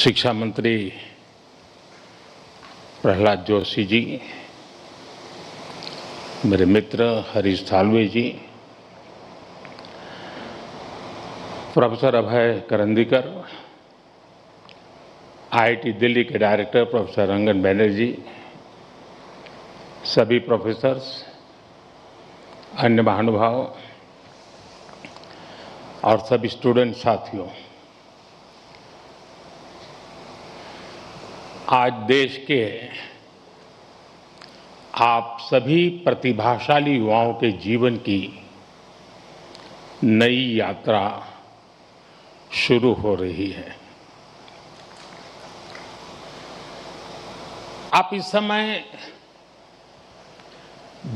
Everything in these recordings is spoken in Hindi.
शिक्षा मंत्री प्रहलाद जोशी जी, मेरे मित्र हरीश साल्वे जी, प्रोफेसर अभय करंदीकर, आईआईटी दिल्ली के डायरेक्टर प्रोफेसर रंगन बैनर्जी, सभी प्रोफेसर्स, अन्य महानुभाव और सभी स्टूडेंट साथियों, आज देश के आप सभी प्रतिभाशाली युवाओं के जीवन की नई यात्रा शुरू हो रही है। आप इस समय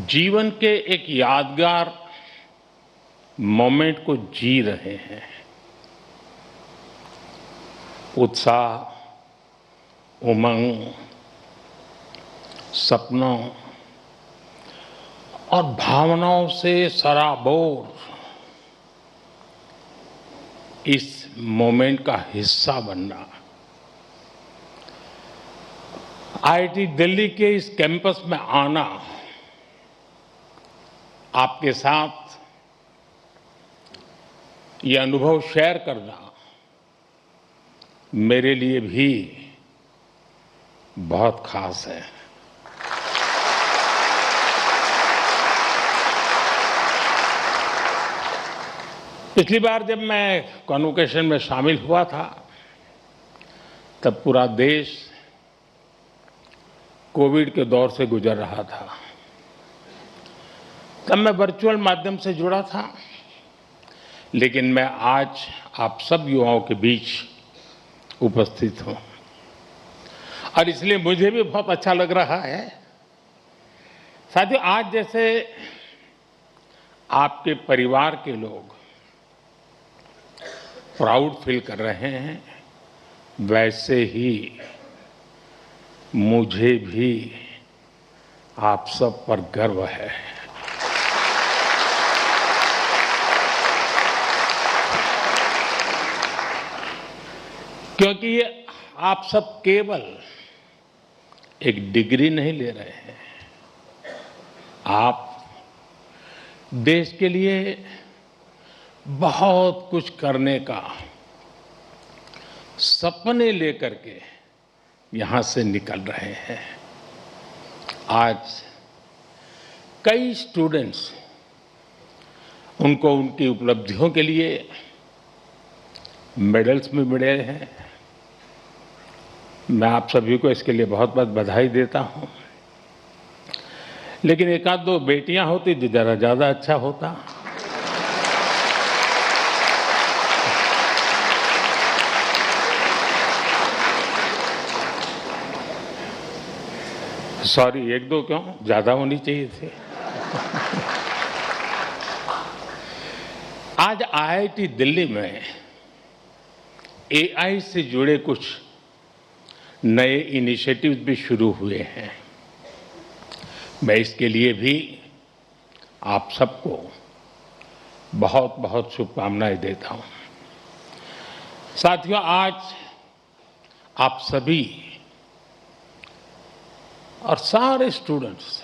जीवन के एक यादगार मोमेंट को जी रहे हैं। उत्साह, उमंग, सपनों और भावनाओं से सराबोर इस मोमेंट का हिस्सा बनना, आईआईटी दिल्ली के इस कैंपस में आना, आपके साथ ये अनुभव शेयर करना मेरे लिए भी बहुत खास है। पिछली बार जब मैं कॉन्वोकेशन में शामिल हुआ था तब पूरा देश कोविड के दौर से गुजर रहा था। तब मैं वर्चुअल माध्यम से जुड़ा था, लेकिन मैं आज आप सब युवाओं के बीच उपस्थित हूं और इसलिए मुझे भी बहुत अच्छा लग रहा है। साथियों, आज जैसे आपके परिवार के लोग प्राउड फील कर रहे हैं, वैसे ही मुझे भी आप सब पर गर्व है। क्योंकि ये आप सब केवल एक डिग्री नहीं ले रहे हैं, आप देश के लिए बहुत कुछ करने का सपने लेकर के यहां से निकल रहे हैं। आज कई स्टूडेंट्स उनको उनकी उपलब्धियों के लिए मेडल्स भी मिले हैं। मैं आप सभी को इसके लिए बहुत बहुत बधाई देता हूं। लेकिन एक आध दो बेटियां होती तो जरा ज्यादा अच्छा होता। सॉरी, एक दो क्यों, ज्यादा होनी चाहिए थी। आज आईआईटी दिल्ली में एआई से जुड़े कुछ नए इनिशिएटिव्स भी शुरू हुए हैं। मैं इसके लिए भी आप सबको बहुत बहुत शुभकामनाएं देता हूं। साथियों, आज आप सभी और सारे स्टूडेंट्स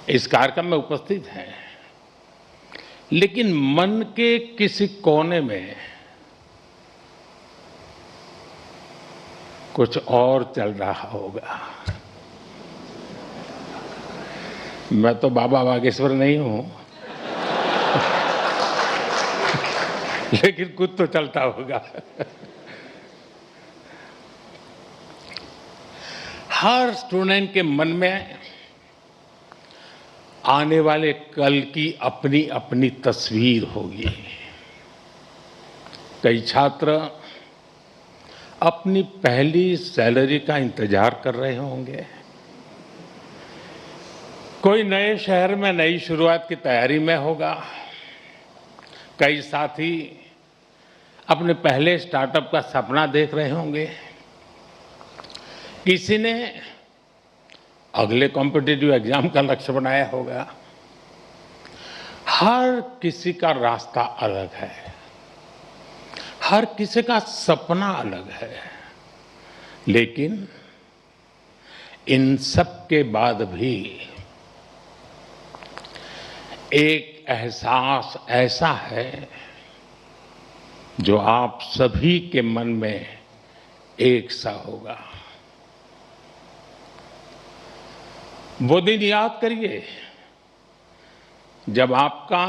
इस कार्यक्रम में उपस्थित हैं, लेकिन मन के किसी कोने में कुछ और चल रहा होगा। मैं तो बाबा बागेश्वर नहीं हूं, लेकिन कुछ तो चलता होगा। हर स्टूडेंट के मन में आने वाले कल की अपनी अपनी तस्वीर होगी। कई छात्र अपनी पहली सैलरी का इंतजार कर रहे होंगे, कोई नए शहर में नई शुरुआत की तैयारी में होगा, कई साथी अपने पहले स्टार्टअप का सपना देख रहे होंगे, किसी ने अगले कॉम्पिटिटिव एग्जाम का लक्ष्य बनाया होगा। हर किसी का रास्ता अलग है, हर किसी का सपना अलग है, लेकिन इन सब के बाद भी एक एहसास ऐसा है जो आप सभी के मन में एक सा होगा। वो दिन याद करिए जब आपका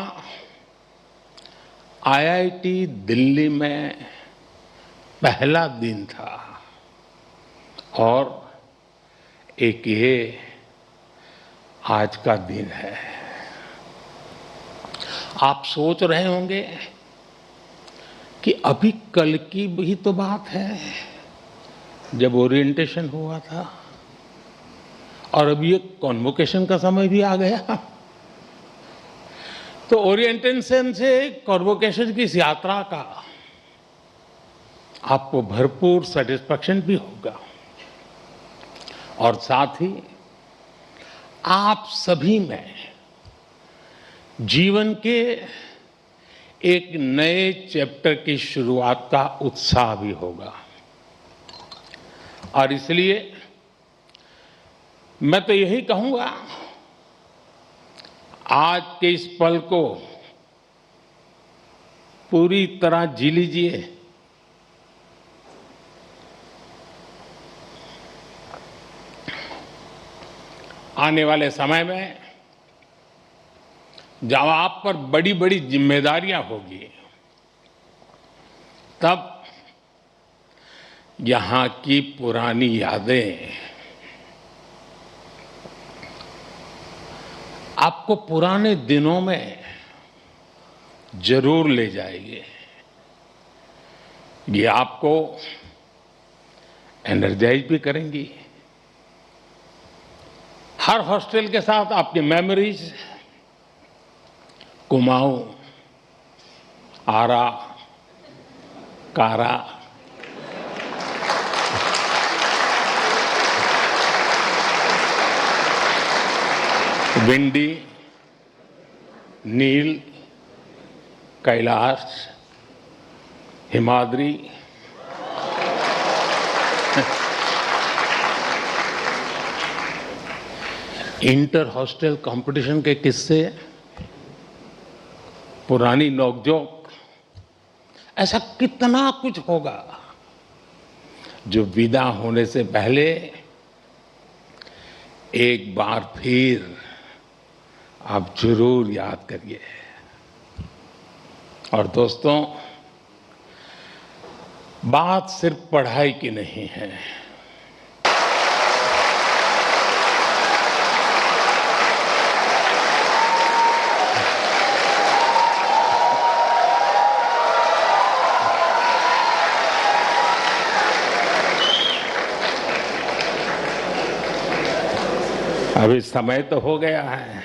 आईआईटी दिल्ली में पहला दिन था और एक ये आज का दिन है। आप सोच रहे होंगे कि अभी कल की भी तो बात है जब ओरिएंटेशन हुआ था और अभी ये कॉन्वोकेशन का समय भी आ गया। तो ओरिएंटेशन से कॉन्वोकेशन की इस यात्रा का आपको भरपूर सेटिस्फैक्शन भी होगा और साथ ही आप सभी में जीवन के एक नए चैप्टर की शुरुआत का उत्साह भी होगा। और इसलिए मैं तो यही कहूंगा, आज के इस पल को पूरी तरह जी लीजिए। आने वाले समय में जब आप पर बड़ी बड़ी जिम्मेदारियां होगी, तब यहां की पुरानी यादें आपको पुराने दिनों में जरूर ले जाएगी। ये आपको एनर्जाइज भी करेंगी। हर हॉस्टल के साथ आपकी memories Kumaon, Ara, Kara, Vindy, Nil, Kailash, Himadri, inter hostel competition के किस्से, पुरानी नोकझोंक, ऐसा कितना कुछ होगा जो विदा होने से पहले एक बार फिर आप जरूर याद करिए। और दोस्तों, बात सिर्फ पढ़ाई की नहीं है। अभी समय तो हो गया है।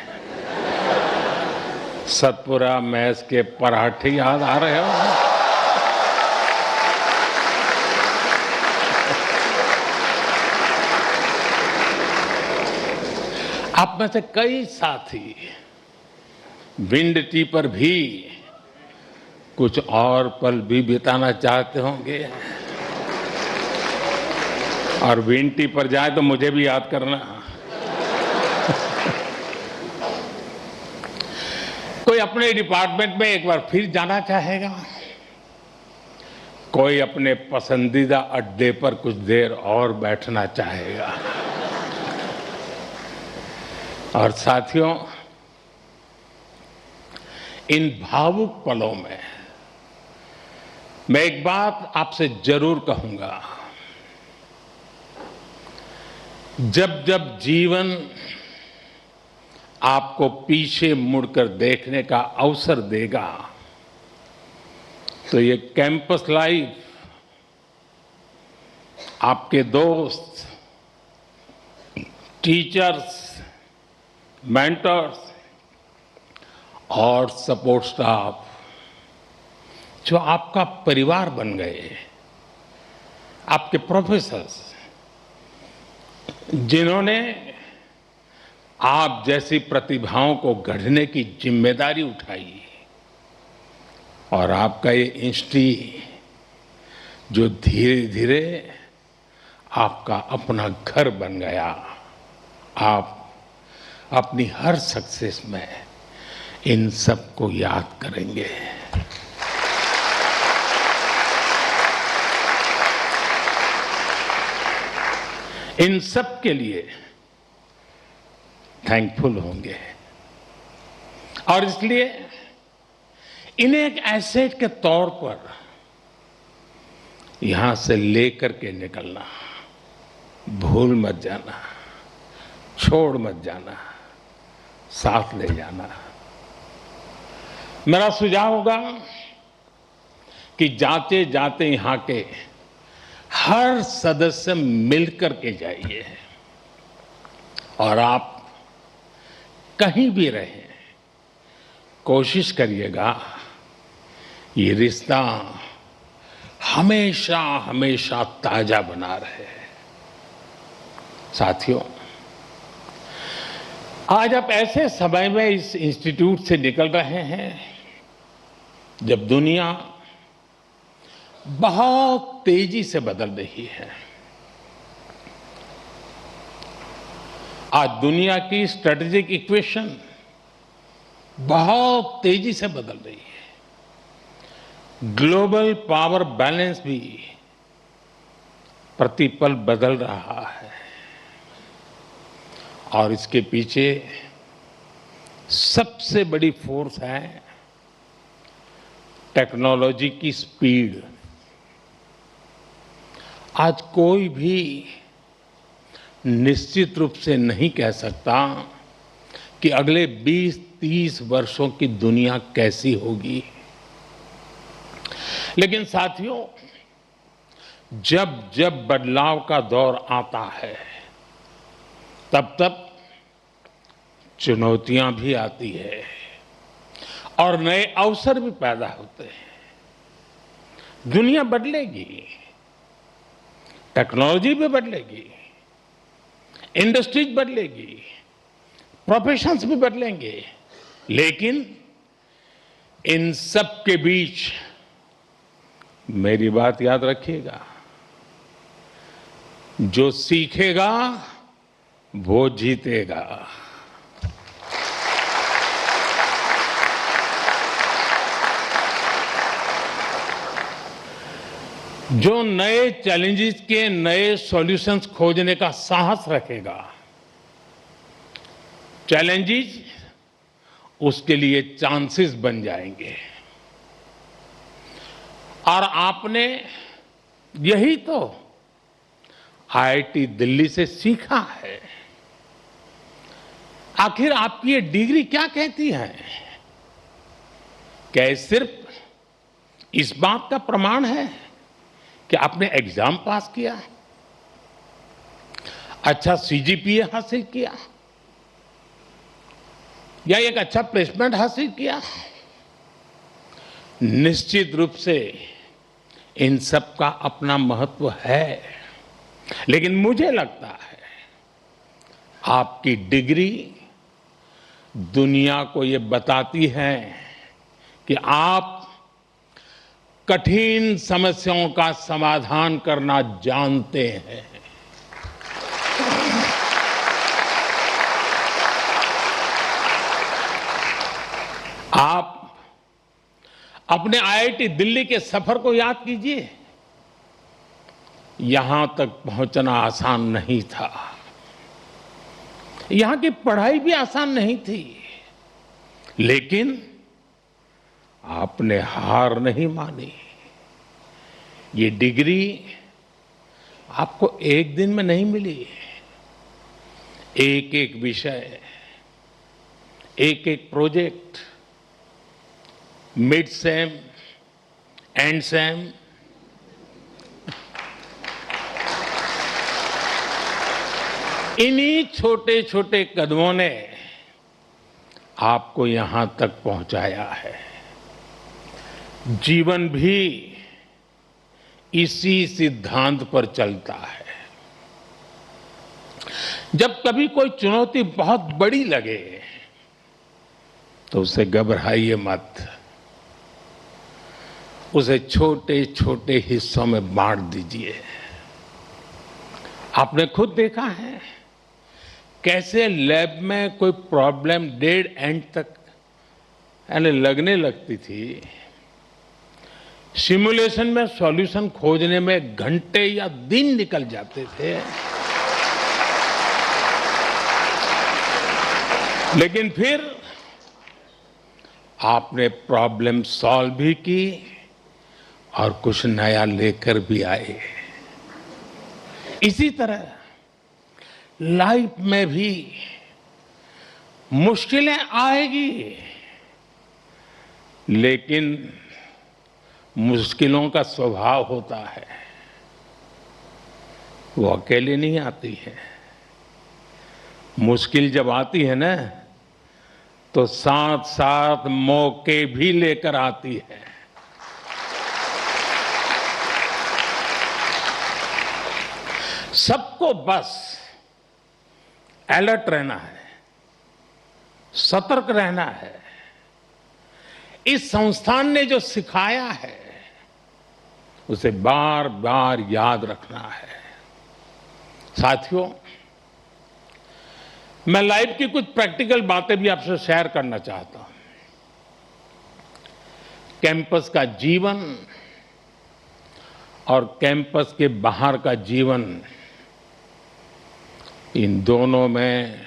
सतपुरा मैस के पराठे याद आ रहे हो? आप में से कई साथी विंड टी पर भी कुछ और पल भी बिताना चाहते होंगे, और विंड टी पर जाए तो मुझे भी याद करना। कोई अपने डिपार्टमेंट में एक बार फिर जाना चाहेगा, कोई अपने पसंदीदा अड्डे पर कुछ देर और बैठना चाहेगा। और साथियों, इन भावुक पलों में मैं एक बात आपसे जरूर कहूंगा। जब जब जीवन आपको पीछे मुड़कर देखने का अवसर देगा, तो ये कैंपस लाइफ आपके दोस्त, टीचर्स, मेंटर्स और सपोर्ट स्टाफ जो आपका परिवार बन गए, आपके प्रोफेसर्स जिन्होंने आप जैसी प्रतिभाओं को गढ़ने की जिम्मेदारी उठाई, और आपका ये जो धीरे धीरे आपका अपना घर बन गया। आप अपनी हर सक्सेस में इन सबको याद करेंगे। इन सब के लिए थैंकफुल होंगे और इसलिए इन्हें एक एसेट के तौर पर यहां से लेकर के निकलना, भूल मत जाना, छोड़ मत जाना, साथ ले जाना। मेरा सुझाव होगा कि जाते जाते यहां के हर सदस्य मिलकर के जाइए और आप कहीं भी रहें, कोशिश करिएगा ये रिश्ता हमेशा हमेशा ताजा बना रहे। साथियों, आज आप ऐसे समय में इस इंस्टीट्यूट से निकल रहे हैं जब दुनिया बहुत तेजी से बदल रही है। आज दुनिया की स्ट्रेटेजिक इक्वेशन बहुत तेजी से बदल रही है। ग्लोबल पावर बैलेंस भी प्रतिपल बदल रहा है और इसके पीछे सबसे बड़ी फोर्स है टेक्नोलॉजी की स्पीड। आज कोई भी निश्चित रूप से नहीं कह सकता कि अगले 20-30 वर्षों की दुनिया कैसी होगी। लेकिन साथियों, जब जब बदलाव का दौर आता है तब तब चुनौतियां भी आती है और नए अवसर भी पैदा होते हैं। दुनिया बदलेगी, टेक्नोलॉजी भी बदलेगी, इंडस्ट्रीज बदलेगी, प्रोफेशंस भी बदलेंगे, लेकिन इन सब के बीच मेरी बात याद रखिएगा, जो सीखेगा वो जीतेगा। जो नए चैलेंजेस के नए सॉल्यूशंस खोजने का साहस रखेगा, चैलेंजेस उसके लिए चांसेस बन जाएंगे। और आपने यही तो आईआईटी दिल्ली से सीखा है। आखिर आपकी ये डिग्री क्या कहती है? क्या ये सिर्फ इस बात का प्रमाण है कि आपने एग्जाम पास किया, अच्छा सीजीपीए हासिल किया या एक अच्छा प्लेसमेंट हासिल किया? निश्चित रूप से इन सब का अपना महत्व है, लेकिन मुझे लगता है आपकी डिग्री दुनिया को ये बताती है कि आप कठिन समस्याओं का समाधान करना जानते हैं। आप अपने आईआईटी दिल्ली के सफर को याद कीजिए। यहां तक पहुंचना आसान नहीं था, यहां की पढ़ाई भी आसान नहीं थी, लेकिन आपने हार नहीं मानी। ये डिग्री आपको एक दिन में नहीं मिली। एक एक विषय, एक एक project, mid sem, and same, इन्हीं छोटे छोटे कदमों ने आपको यहां तक पहुंचाया है। जीवन भी इसी सिद्धांत पर चलता है। जब कभी कोई चुनौती बहुत बड़ी लगे तो उसे घबराइए मत, उसे छोटे छोटे हिस्सों में बांट दीजिए। आपने खुद देखा है कैसे लैब में कोई प्रॉब्लम डेड एंड तक यानी लगने लगती थी, सिमुलेशन में सॉल्यूशन खोजने में घंटे या दिन निकल जाते थे, लेकिन फिर आपने प्रॉब्लम सॉल्व भी की और कुछ नया लेकर भी आए। इसी तरह लाइफ में भी मुश्किलें आएगी, लेकिन मुश्किलों का स्वभाव होता है, वो अकेले नहीं आती है। मुश्किल जब आती है ना, तो साथ साथ मौके भी लेकर आती है। सबको बस अलर्ट रहना है, सतर्क रहना है। इस संस्थान ने जो सिखाया है उसे बार बार याद रखना है। साथियों, मैं लाइफ की कुछ प्रैक्टिकल बातें भी आपसे शेयर करना चाहता हूं। कैंपस का जीवन और कैंपस के बाहर का जीवन, इन दोनों में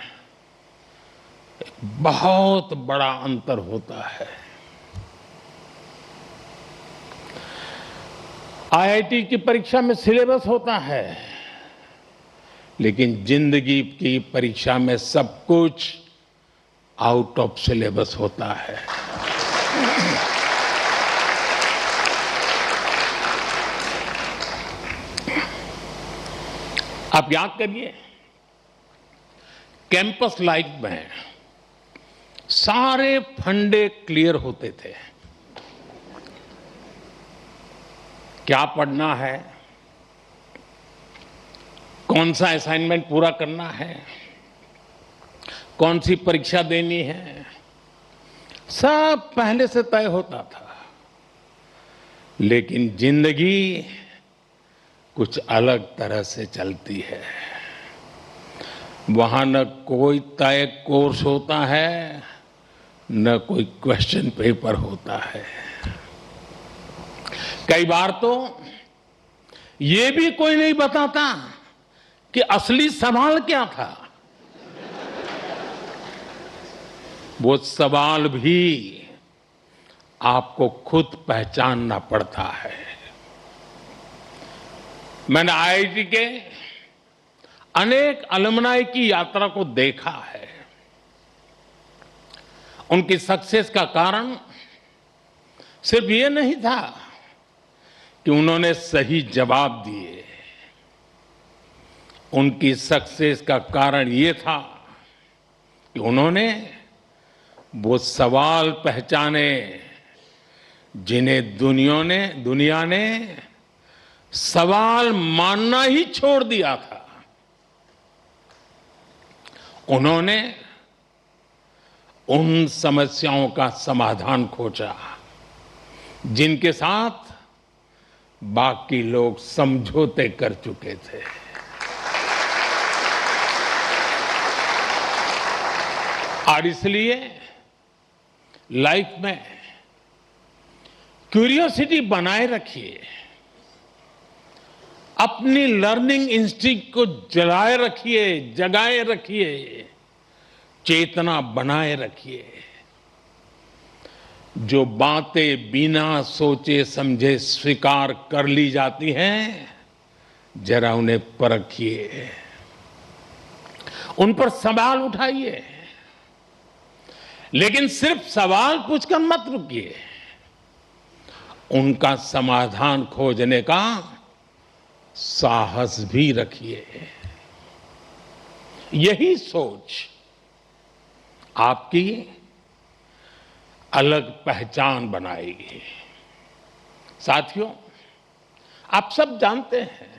बहुत बड़ा अंतर होता है। आईआईटी की परीक्षा में सिलेबस होता है, लेकिन जिंदगी की परीक्षा में सब कुछ आउट ऑफ सिलेबस होता है। आप याद करिए, कैंपस लाइफ में सारे फंडे क्लियर होते थे। क्या पढ़ना है, कौन सा असाइनमेंट पूरा करना है, कौन सी परीक्षा देनी है, सब पहले से तय होता था। लेकिन जिंदगी कुछ अलग तरह से चलती है। वहां न कोई तय कोर्स होता है, न कोई क्वेश्चन पेपर होता है। कई बार तो ये भी कोई नहीं बताता कि असली सवाल क्या था। वो सवाल भी आपको खुद पहचानना पड़ता है। मैंने आईआईटी के अनेक अलुमनाई की यात्रा को देखा है। उनकी सक्सेस का कारण सिर्फ ये नहीं था कि उन्होंने सही जवाब दिए। उनकी सक्सेस का कारण ये था कि उन्होंने वो सवाल पहचाने जिन्हें दुनिया ने सवाल मानना ही छोड़ दिया था। उन्होंने उन समस्याओं का समाधान खोजा जिनके साथ बाकी लोग समझौते कर चुके थे। और इसलिए लाइफ में क्यूरियोसिटी बनाए रखिए, अपनी लर्निंग इंस्टिंक्ट को जगाए रखिए, चेतना बनाए रखिए। जो बातें बिना सोचे समझे स्वीकार कर ली जाती हैं, जरा उन्हें परखिए, उन पर सवाल उठाइए। लेकिन सिर्फ सवाल पूछकर मत रुकिए, उनका समाधान खोजने का साहस भी रखिए। यही सोच आपकी अलग पहचान बनाएगी। साथियों, आप सब जानते हैं,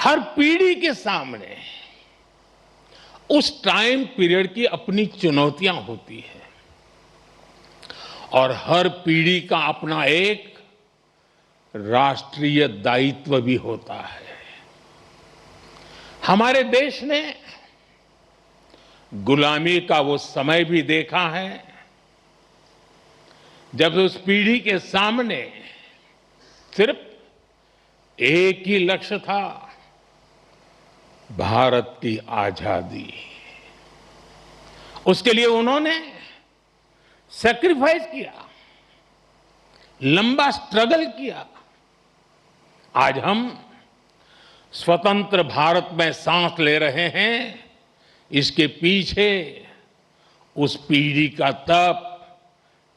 हर पीढ़ी के सामने उस टाइम पीरियड की अपनी चुनौतियां होती हैं और हर पीढ़ी का अपना एक राष्ट्रीय दायित्व भी होता है। हमारे देश ने गुलामी का वो समय भी देखा है जब उस पीढ़ी के सामने सिर्फ एक ही लक्ष्य था, भारत की आजादी। उसके लिए उन्होंने सैक्रिफाइस किया, लंबा स्ट्रगल किया। आज हम स्वतंत्र भारत में सांस ले रहे हैं, इसके पीछे उस पीढ़ी का तप,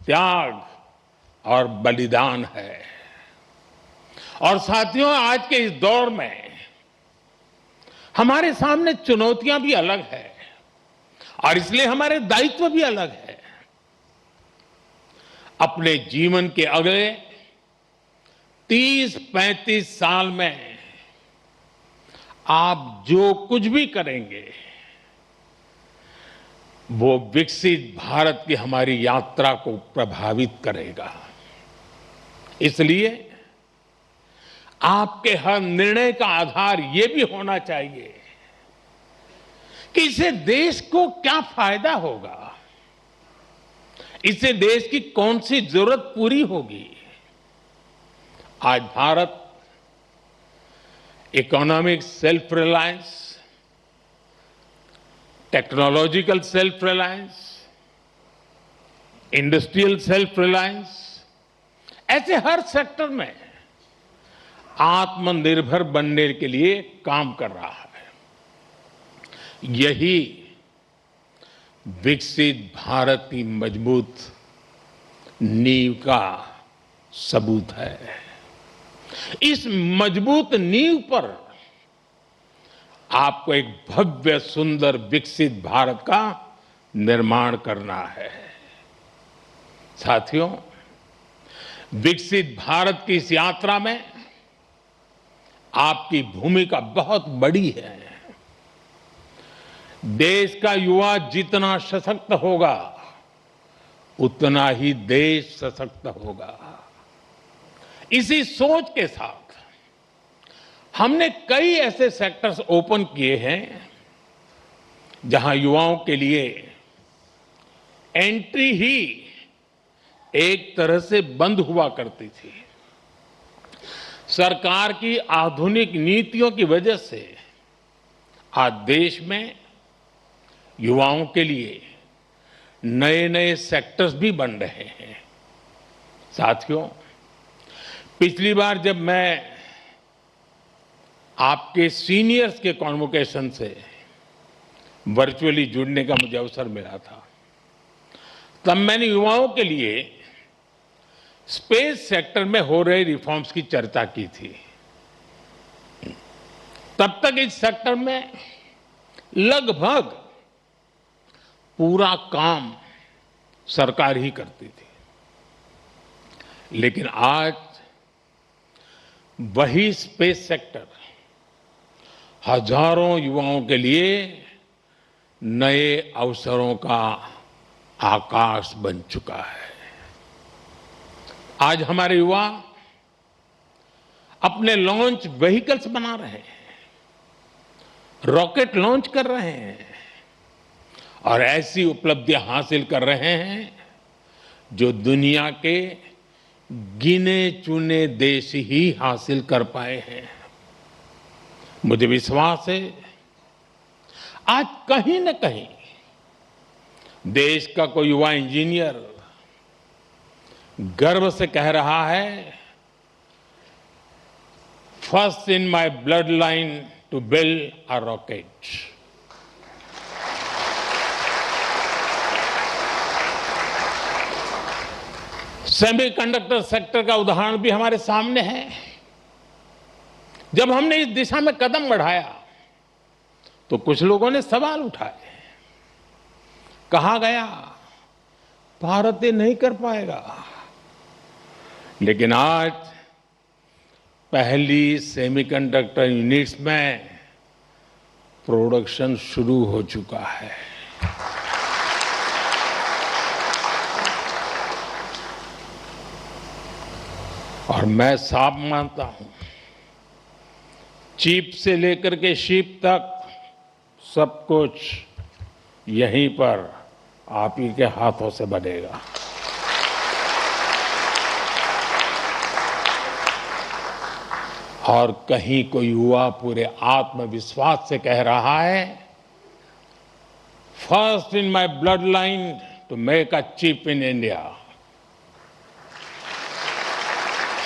त्याग और बलिदान है। और साथियों, आज के इस दौर में हमारे सामने चुनौतियां भी अलग है और इसलिए हमारे दायित्व भी अलग है। अपने जीवन के अगले 30-35 साल में आप जो कुछ भी करेंगे वो विकसित भारत की हमारी यात्रा को प्रभावित करेगा। इसलिए आपके हर निर्णय का आधार ये भी होना चाहिए कि इससे देश को क्या फायदा होगा, इससे देश की कौन सी जरूरत पूरी होगी। आज Bharat economic self reliance, technological self reliance, industrial self reliance, ऐसे हर सेक्टर में आत्मनिर्भर बनने के लिए काम कर रहा है। यही विकसित भारत की मजबूत नींव का सबूत है। इस मजबूत नींव पर आपको एक भव्य, सुंदर, विकसित भारत का निर्माण करना है। साथियों, विकसित भारत की इस यात्रा में आपकी भूमिका बहुत बड़ी है। देश का युवा जितना सशक्त होगा उतना ही देश सशक्त होगा। इसी सोच के साथ हमने कई ऐसे सेक्टर्स ओपन किए हैं जहां युवाओं के लिए एंट्री ही एक तरह से बंद हुआ करती थी। सरकार की आधुनिक नीतियों की वजह से आज देश में युवाओं के लिए नए नए सेक्टर्स भी बन रहे हैं। साथियों, पिछली बार जब मैं आपके सीनियर्स के कॉन्वोकेशन से वर्चुअली जुड़ने का मुझे अवसर मिला था, तब मैंने युवाओं के लिए स्पेस सेक्टर में हो रहे रिफॉर्म्स की चर्चा की थी। तब तक इस सेक्टर में लगभग पूरा काम सरकार ही करती थी, लेकिन आज वही स्पेस सेक्टर हजारों युवाओं के लिए नए अवसरों का आकाश बन चुका है। आज हमारे युवा अपने लॉन्च व्हीकल्स बना रहे हैं, रॉकेट लॉन्च कर रहे हैं और ऐसी उपलब्धियां हासिल कर रहे हैं जो दुनिया के गिने चुने देश ही हासिल कर पाए हैं। मुझे विश्वास है आज कहीं न कहीं देश का कोई युवा इंजीनियर गर्व से कह रहा है, first in my bloodline to build a rocket. Semiconductor sector का उदाहरण भी हमारे सामने है। जब हमने इस दिशा में कदम बढ़ाया तो कुछ लोगों ने सवाल उठाए। कहा गया भारत ये नहीं कर पाएगा, लेकिन आज पहली सेमीकंडक्टर यूनिट्स में प्रोडक्शन शुरू हो चुका है। और मैं साफ मानता हूं, चीप से लेकर के शीप तक सब कुछ यहीं पर आप ही के हाथों से बनेगा। और कहीं कोई युवा पूरे आत्मविश्वास से कह रहा है, first in my bloodline to make a chip in India.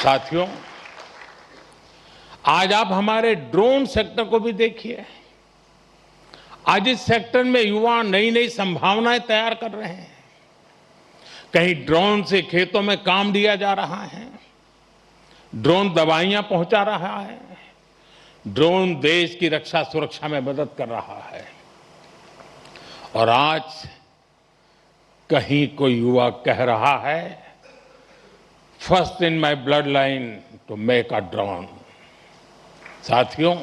साथियों, आज आप हमारे ड्रोन सेक्टर को भी देखिए। आज इस सेक्टर में युवा नई नई संभावनाएं तैयार कर रहे हैं। कहीं ड्रोन से खेतों में काम लिया जा रहा है, ड्रोन दवाइयां पहुंचा रहा है, ड्रोन देश की रक्षा सुरक्षा में मदद कर रहा है। और आज कहीं कोई युवा कह रहा है, first in my bloodline to make a drone. साथियों,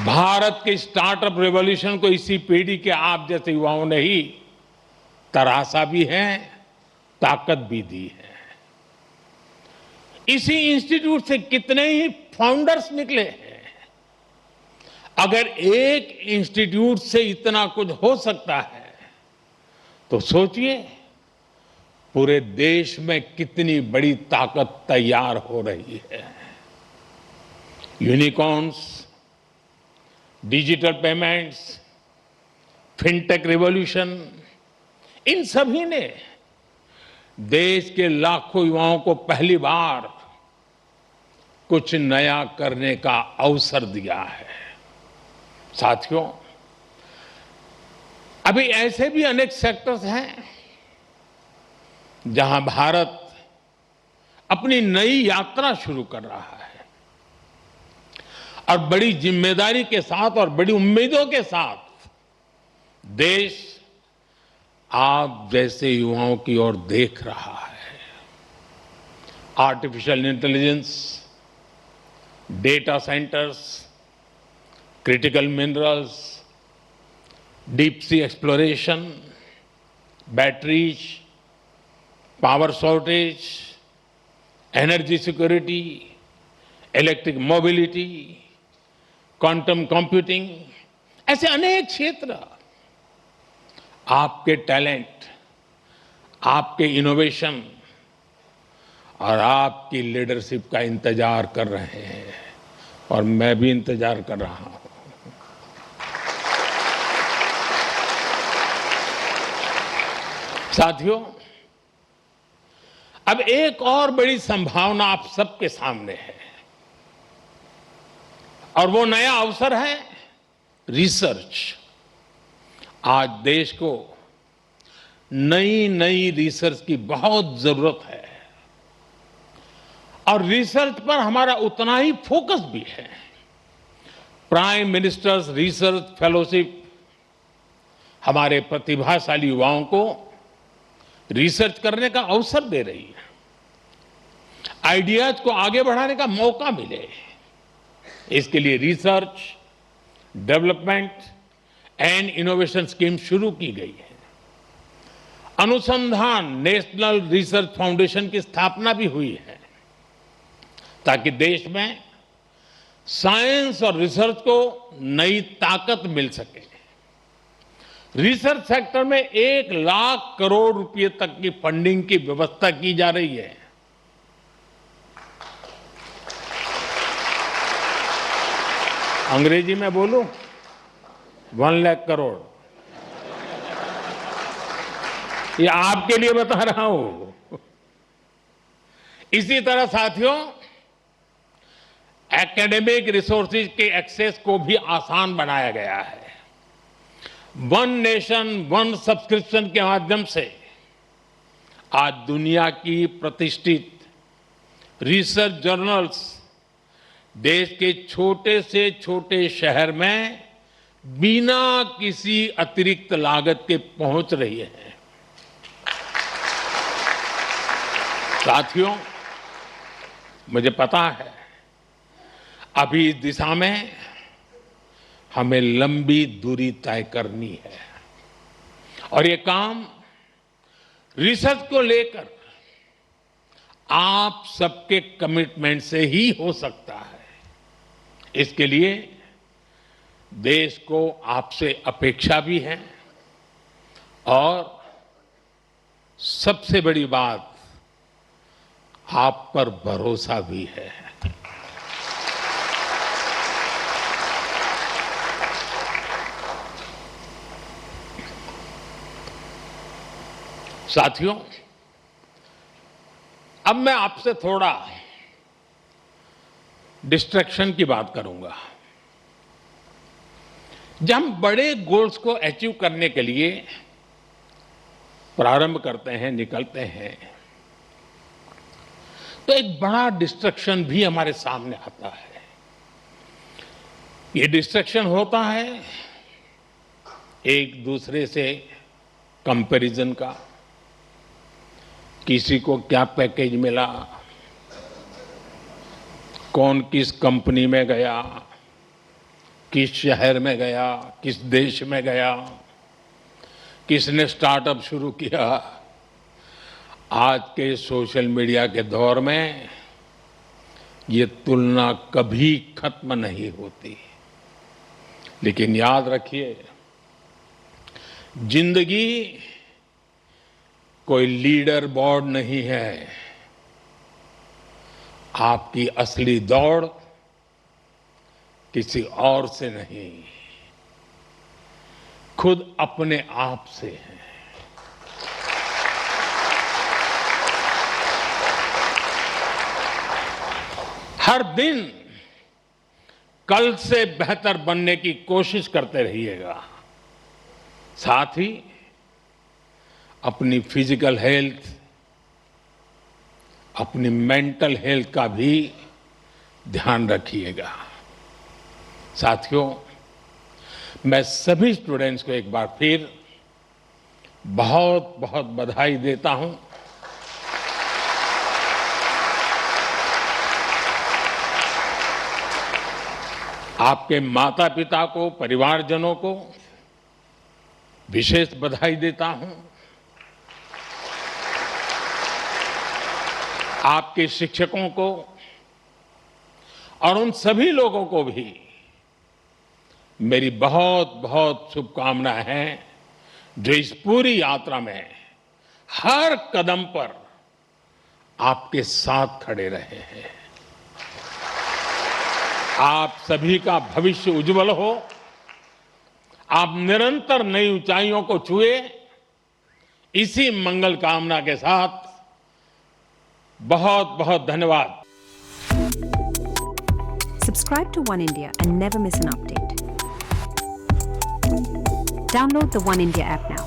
भारत के स्टार्टअप रेवोल्यूशन को इसी पीढ़ी के आप जैसे युवाओं ने ही तराशा भी है, ताकत भी दी है। इसी इंस्टीट्यूट से कितने ही फाउंडर्स निकले हैं। अगर एक इंस्टीट्यूट से इतना कुछ हो सकता है, तो सोचिए पूरे देश में कितनी बड़ी ताकत तैयार हो रही है। Unicorns, digital payments, fintech revolution, इन सभी ने देश के लाखों युवाओं को पहली बार कुछ नया करने का अवसर दिया है। साथियों, अभी ऐसे भी अनेक सेक्टर्स हैं जहां भारत अपनी नई यात्रा शुरू कर रहा है और बड़ी जिम्मेदारी के साथ और बड़ी उम्मीदों के साथ देश आप जैसे युवाओं की ओर देख रहा है। Artificial intelligence, data centres, critical minerals, deep sea exploration, batteries, power shortage, energy security, electric mobility, quantum computing, ऐसे अनेक क्षेत्र आपके टैलेंट, आपके इनोवेशन और आपकी लीडरशिप का इंतजार कर रहे हैं। और मैं भी इंतजार कर रहा हूं। साथियों, अब एक और बड़ी संभावना आप सबके सामने है और वो नया अवसर है रिसर्च। आज देश को नई नई रिसर्च की बहुत जरूरत है और रिसर्च पर हमारा उतना ही फोकस भी है। प्राइम मिनिस्टर्स रिसर्च फेलोशिप हमारे प्रतिभाशाली युवाओं को रिसर्च करने का अवसर दे रही है, आइडियाज को आगे बढ़ाने का मौका मिले। इसके लिए research, development and innovation scheme शुरू की गई है। अनुसंधान नेशनल रिसर्च फाउंडेशन की स्थापना भी हुई है ताकि देश में साइंस और रिसर्च को नई ताकत मिल सके। रिसर्च सेक्टर में 1 लाख करोड़ रुपए तक की फंडिंग की व्यवस्था की जा रही है। अंग्रेजी में बोलूं, 1 लाख करोड़। ये आपके लिए बता रहा हूं। इसी तरह साथियों, एकेडमिक रिसोर्सेज के एक्सेस को भी आसान बनाया गया है। वन नेशन वन सब्सक्रिप्शन के माध्यम से आज दुनिया की प्रतिष्ठित रिसर्च जर्नल्स देश के छोटे से छोटे शहर में बिना किसी अतिरिक्त लागत के पहुंच रही है। साथियों, मुझे पता है अभी इस दिशा में हमें लंबी दूरी तय करनी है और ये काम रिसर्च को लेकर आप सबके कमिटमेंट से ही हो सकता है। इसके लिए देश को आपसे अपेक्षा भी है और सबसे बड़ी बात, आप पर भरोसा भी है। साथियों, अब मैं आपसे थोड़ा डिस्ट्रैक्शन की बात करूंगा। जब हम बड़े गोल्स को अचीव करने के लिए प्रारंभ करते हैं, निकलते हैं, तो एक बड़ा डिस्ट्रैक्शन भी हमारे सामने आता है। ये डिस्ट्रैक्शन होता है एक दूसरे से कंपैरिजन का। किसी को क्या पैकेज मिला, कौन किस कंपनी में गया, किस शहर में गया, किस देश में गया, किसने स्टार्टअप शुरू किया। आज के सोशल मीडिया के दौर में ये तुलना कभी खत्म नहीं होती। लेकिन याद रखिए, जिंदगी कोई लीडर बोर्ड नहीं है। आपकी असली दौड़ किसी और से नहीं, खुद अपने आप से है। हर दिन कल से बेहतर बनने की कोशिश करते रहिएगा। साथ ही अपनी फिजिकल हेल्थ, अपनी मेंटल हेल्थ का भी ध्यान रखिएगा। साथियों, मैं सभी स्टूडेंट्स को एक बार फिर बहुत बहुत बधाई देता हूं। आपके माता पिता को, परिवारजनों को विशेष बधाई देता हूं। आपके शिक्षकों को और उन सभी लोगों को भी मेरी बहुत बहुत शुभकामनाएं हैं, जो इस पूरी यात्रा में हर कदम पर आपके साथ खड़े रहे हैं। आप सभी का भविष्य उज्जवल हो। आप निरंतर नई ऊंचाइयों को छुए। इसी मंगल कामना के साथ बहुत बहुत धन्यवाद। Subscribe to One India and never miss an update. Download the One India app now.